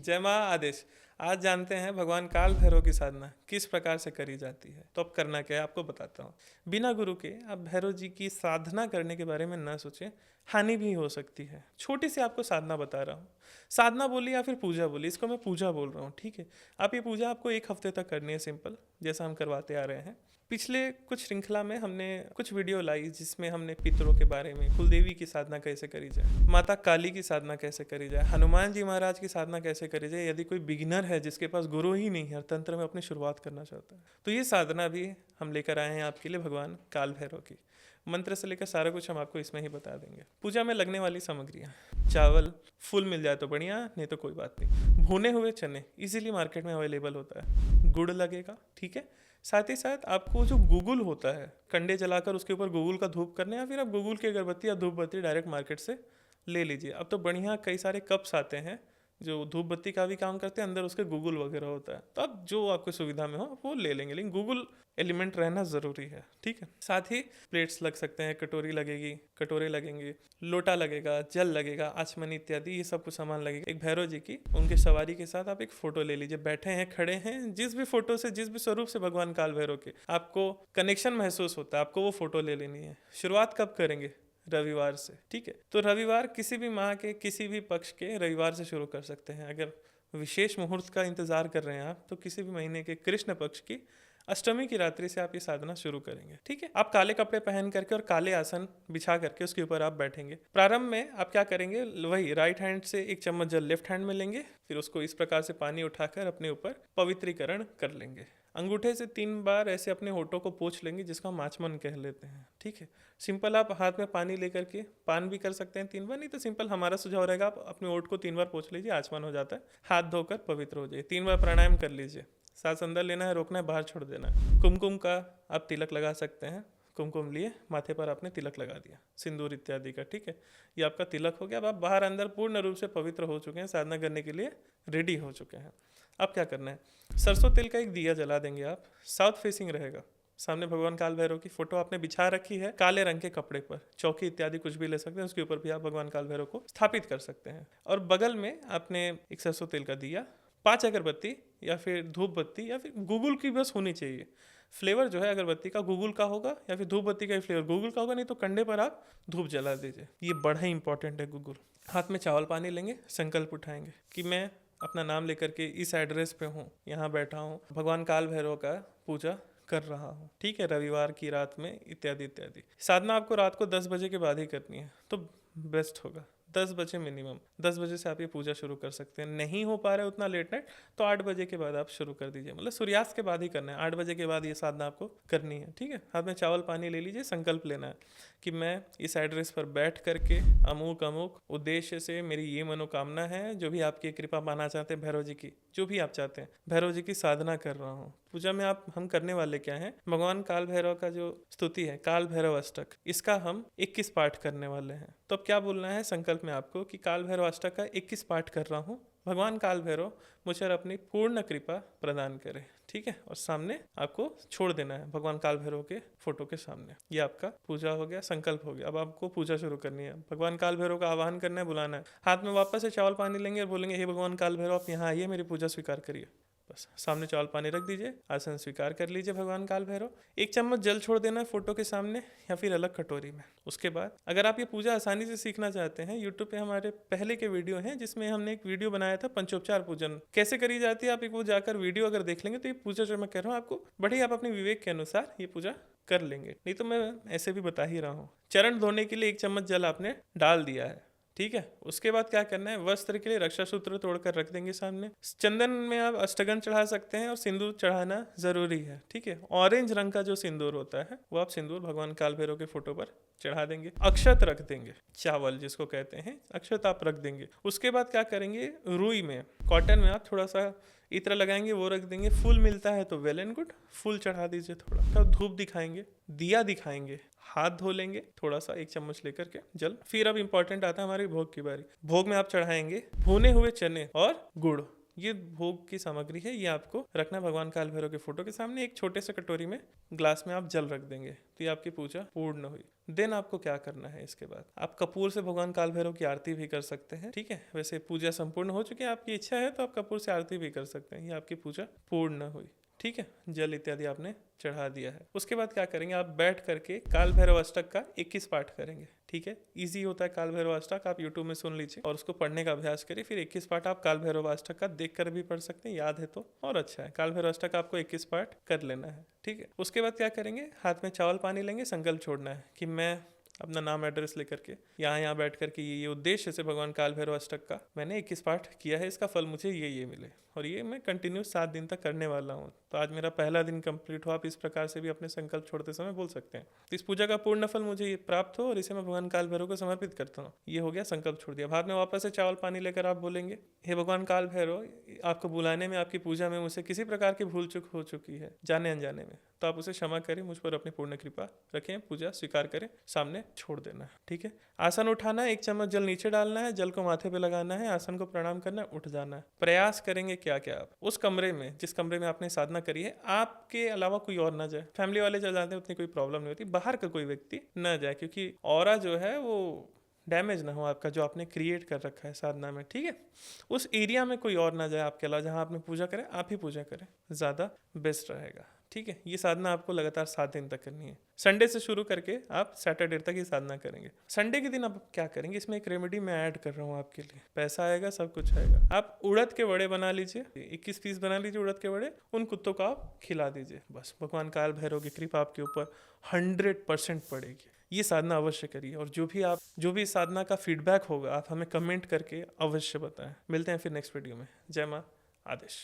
जय माँ आदेश। आज जानते हैं भगवान काल भैरव की साधना किस प्रकार से करी जाती है। तो अब करना क्या है आपको बताता हूँ। बिना गुरु के आप भैरव जी की साधना करने के बारे में ना सोचें, हानि भी हो सकती है। छोटी सी आपको साधना बता रहा हूँ। साधना बोली या फिर पूजा बोली, इसको मैं पूजा बोल रहा हूँ, ठीक है। आप ये पूजा आपको एक हफ्ते तक करनी है, सिंपल, जैसा हम करवाते आ रहे हैं। पिछले कुछ श्रृंखला में हमने कुछ वीडियो लाई जिसमें हमने पितरों के बारे में, कुलदेवी की साधना कैसे करी जाए, माता काली की साधना कैसे करी जाए, हनुमान जी महाराज की साधना कैसे करी जाए, यदि कोई बिगिनर है जिसके पास गुरु ही नहीं है, तंत्र में अपनी शुरुआत करना चाहता है, तो ये साधना भी हम लेकर आए हैं आपके लिए भगवान काल भैरव की। मंत्र से लेकर सारा कुछ हम आपको इसमें ही बता देंगे। पूजा में लगने वाली सामग्रियाँ, चावल फुल मिल जाए तो बढ़िया, नहीं तो कोई बात नहीं। भुने हुए चने इजीली मार्केट में अवेलेबल होता है। गुड़ लगेगा, ठीक है। साथ ही साथ आपको जो गूगल होता है, कंडे जलाकर उसके ऊपर गूगल का धूप करने, या फिर आप गूगल की अगरबत्ती या धूप बत्ती डायरेक्ट मार्केट से ले लीजिए। अब तो बढ़िया कई सारे कप्स आते हैं जो धूप बत्ती का भी काम करते हैं, अंदर उसके गूगल वगैरह होता है, तो आप जो आपको सुविधा में हो वो ले लेंगे, लेकिन गूगल एलिमेंट रहना ज़रूरी है, ठीक है। साथ ही प्लेट्स लग सकते हैं, कटोरी लगेगी, कटोरे लगेंगे, लोटा लगेगा, जल लगेगा, आचमनी इत्यादि, ये सब कुछ सामान लगेगा। एक भैरव जी की उनके सवारी के साथ आप एक फ़ोटो ले लीजिए, बैठे हैं, खड़े हैं, जिस भी फोटो से, जिस भी स्वरूप से भगवान काल भैरव के आपको कनेक्शन महसूस होता है, आपको वो फ़ोटो ले लेनी है। शुरुआत कब करेंगे? रविवार से, ठीक है। तो रविवार किसी भी माह के किसी भी पक्ष के रविवार से शुरू कर सकते हैं। अगर विशेष मुहूर्त का इंतजार कर रहे हैं आप, तो किसी भी महीने के कृष्ण पक्ष की अष्टमी की रात्रि से आप ये साधना शुरू करेंगे, ठीक है। आप काले कपड़े पहन करके और काले आसन बिछा करके उसके ऊपर आप बैठेंगे। प्रारंभ में आप क्या करेंगे, वही राइट हैंड से एक चम्मच जल लेफ्ट हैंड में लेंगे, फिर उसको इस प्रकार से पानी उठाकर अपने ऊपर पवित्रीकरण कर लेंगे। अंगूठे से 3 बार ऐसे अपने होठों को पोंछ लेंगे, जिसको हम आचमन कह लेते हैं, ठीक है। सिंपल आप हाथ में पानी लेकर के पान भी कर सकते हैं 3 बार, नहीं तो सिंपल हमारा सुझाव रहेगा आप अपने होठ को 3 बार पोंछ लीजिए, आचमन हो जाता है। हाथ धोकर पवित्र हो जाइए, 3 बार प्राणायाम कर लीजिए। सांस अंदर लेना है, रोकना है, बाहर छोड़ देना है। कुमकुम का आप तिलक लगा सकते हैं। कुमकुम लिए माथे पर आपने तिलक लगा दिया, सिंदूर इत्यादि का, ठीक है। ये आपका तिलक हो गया। अब आप बाहर अंदर पूर्ण रूप से पवित्र हो चुके हैं, साधना करने के लिए रेडी हो चुके हैं। अब क्या करना है, सरसों तेल का एक दिया जला देंगे आप, साउथ फेसिंग रहेगा। सामने भगवान काल भैरव की फोटो आपने बिछा रखी है काले रंग के कपड़े पर, चौकी इत्यादि कुछ भी ले सकते हैं, उसके ऊपर भी आप भगवान काल भैरव को स्थापित कर सकते हैं। और बगल में आपने एक सरसों तेल का दिया, 5 अगरबत्ती या फिर धूप बत्ती या फिर गूगल की बस होनी चाहिए। फ्लेवर जो है अगरबत्ती का गूगल का होगा, या फिर धूप बत्ती का फ्लेवर गूगल का होगा, नहीं तो कंडे पर आप धूप जला दीजिए। ये बड़ा ही इंपॉर्टेंट है गूगल। हाथ में चावल पानी लेंगे, संकल्प उठाएंगे कि मैं अपना नाम लेकर के इस एड्रेस पे हूँ, यहाँ बैठा हूँ, भगवान काल भैरव का पूजा कर रहा हूँ, ठीक है, रविवार की रात में, इत्यादि इत्यादि। साधना आपको रात को 10 बजे के बाद ही करनी है, तो बेस्ट होगा 10 बजे मिनिमम। 10 बजे से आप ये पूजा शुरू कर सकते हैं। नहीं हो पा रहा है उतना लेट नाइट, तो 8 बजे के बाद आप शुरू कर दीजिए, मतलब सूर्यास्त के बाद ही करना है। 8 बजे के बाद ये साधना आपको करनी है, ठीक है। हाथ में चावल पानी ले लीजिए, संकल्प लेना है कि मैं इस एड्रेस पर बैठ करके अमुक अमुक उद्देश्य से, मेरी ये मनोकामना है, जो भी आपकी कृपा पाना चाहते हैं भैरव जी की, जो भी आप चाहते हैं, भैरव जी की साधना कर रहा हूँ। पूजा में हम करने वाले क्या हैं, भगवान काल भैरव का जो स्तुति है, काल भैरव अष्टक, इसका हम 21 पाठ करने वाले हैं। तो अब क्या बोलना है संकल्प में आपको कि काल भैरव अष्टक का 21 पाठ कर रहा हूँ, भगवान काल भैरव मुझ पर अपनी पूर्ण कृपा प्रदान करे, ठीक है। और सामने आपको छोड़ देना है भगवान काल भैरव के फोटो के सामने। ये आपका पूजा हो गया, संकल्प हो गया। अब आपको पूजा शुरू करनी है, भगवान काल भैरव का आवाहन करना है, बुलाना है। हाथ में वापस से चावल पानी लेंगे और बोलेंगे, हे भगवान काल भैरव आप यहाँ आइए, मेरी पूजा स्वीकार करिए। बस सामने चावल पानी रख दीजिए, आसन स्वीकार कर लीजिए भगवान काल भैरव। 1 चम्मच जल छोड़ देना है फोटो के सामने या फिर अलग कटोरी में। उसके बाद अगर आप ये पूजा आसानी से सीखना चाहते हैं, यूट्यूब पे हमारे पहले के वीडियो हैं, जिसमें हमने एक वीडियो बनाया था पंचोपचार पूजन कैसे करी जाती है। आप एक वो जाकर वीडियो अगर देख लेंगे तो ये पूजा जो मैं कह रहा हूँ आपको बड़ी, आप अपने विवेक के अनुसार ये पूजा कर लेंगे। नहीं तो मैं ऐसे भी बता ही रहा हूँ। चरण धोने के लिए 1 चम्मच जल आपने डाल दिया है, ठीक है। उसके बाद क्या करना है, वस्त्र के लिए रक्षा सूत्र तोड़कर रख देंगे सामने। चंदन में आप अष्टगंध चढ़ा सकते हैं और सिंदूर चढ़ाना जरूरी है, ठीक है। ऑरेंज रंग का जो सिंदूर होता है वो आप सिंदूर भगवान काल भैरव के फोटो पर चढ़ा देंगे। अक्षत रख देंगे, चावल जिसको कहते हैं, अक्षत आप रख देंगे। उसके बाद क्या करेंगे, रुई में, कॉटन में आप थोड़ा सा इत्र लगाएंगे, वो रख देंगे। फूल मिलता है तो वेल एंड गुड, फूल चढ़ा दीजिए थोड़ा। तो धूप दिखाएंगे, दिया दिखाएंगे, हाथ धो लेंगे थोड़ा सा 1 चम्मच लेकर के जल। फिर अब इंपॉर्टेंट आता है हमारी भोग की बारी। भोग में आप चढ़ाएंगे भुने हुए चने और गुड़, ये भोग की सामग्री है, ये आपको रखना है भगवान काल भैरव के फोटो के सामने। एक छोटे से कटोरी में, ग्लास में आप जल रख देंगे, तो ये आपकी पूजा पूर्ण हुई। देन आपको क्या करना है, इसके बाद आप कपूर से भगवान काल भैरव की आरती भी कर सकते हैं। ठीक है, वैसे पूजा संपूर्ण हो चुकी है, आपकी इच्छा है तो आप कपूर से आरती भी कर सकते हैं। ये आपकी पूजा पूर्ण हुई। ठीक है, जल इत्यादि आपने चढ़ा दिया है। उसके बाद क्या करेंगे, आप बैठ करके काल भैरव अष्टक का 21 पाठ करेंगे। ठीक है, इजी होता है काल भैरव अष्टक, आप यूट्यूब में सुन लीजिए और उसको पढ़ने का अभ्यास करिए। फिर 21 पाठ आप काल भैरव अष्टक का देख कर भी पढ़ सकते हैं, याद है तो और अच्छा है। काल भैरव अष्टक आपको 21 पाठ कर लेना है। ठीक है, उसके बाद क्या करेंगे, हाथ में चावल पानी लेंगे, संकल्प छोड़ना है कि मैं अपना नाम एड्रेस लेकर के यहाँ बैठ करके ये उद्देश्य से भगवान काल भैरव अष्टक का मैंने 21 पाठ किया है, इसका फल मुझे ये मिले और ये मैं कंटिन्यू 7 दिन तक करने वाला हूँ। तो आज मेरा पहला दिन कंप्लीट हुआ। आप इस प्रकार से भी अपने संकल्प छोड़ते समय बोल सकते हैं, तो इस पूजा का पूर्ण फल मुझे ये प्राप्त हो और इसे मैं भगवान काल भैरव को समर्पित करता हूँ। ये हो गया, संकल्प छोड़ दिया। बाद में वापस से चावल पानी लेकर आप बोलेंगे, हे भगवान काल भैरव, आपको बुलाने में, आपकी पूजा में मुझसे किसी प्रकार की भूल चूक हो चुकी है जाने अनजाने में, तो आप उसे क्षमा करें, मुझ पर अपनी पूर्ण कृपा रखें, पूजा स्वीकार करें, सामने छोड़ देना है। ठीक है, आसन उठाना है, 1 चम्मच जल नीचे डालना है, जल को माथे पे लगाना है, आसन को प्रणाम करना है, उठ जाना है। प्रयास करेंगे क्या क्या आप उस कमरे में, जिस कमरे में आपने साधना करी है, आपके अलावा कोई और ना जाए। फैमिली वाले चल जाते हैं, उतनी कोई प्रॉब्लम नहीं होती, बाहर का कोई व्यक्ति न जाए, क्योंकि ऑरा जो है वो डैमेज ना हो आपका, जो आपने क्रिएट कर रखा है साधना में। ठीक है, उस एरिया में कोई और ना जाए आपके अलावा, जहाँ आपने पूजा करें आप ही पूजा करें, ज़्यादा बेस्ट रहेगा। ठीक है, ये साधना आपको लगातार 7 दिन तक करनी है। संडे से शुरू करके आप सैटरडे तक ये साधना करेंगे। संडे के दिन आप क्या करेंगे, इसमें एक रेमेडी मैं ऐड कर रहा हूँ आपके लिए, पैसा आएगा, सब कुछ आएगा। आप उड़द के वड़े बना लीजिए, 21 पीस बना लीजिए उड़द के वड़े, उन कुत्तों को आप खिला दीजिए। बस भगवान काल भैरव की कृपा आपके ऊपर 100% पड़ेगी। ये साधना अवश्य करिए और जो भी साधना का फीडबैक होगा आप हमें कमेंट करके अवश्य बताएं। मिलते हैं फिर नेक्स्ट वीडियो में। जय माँ आदेश।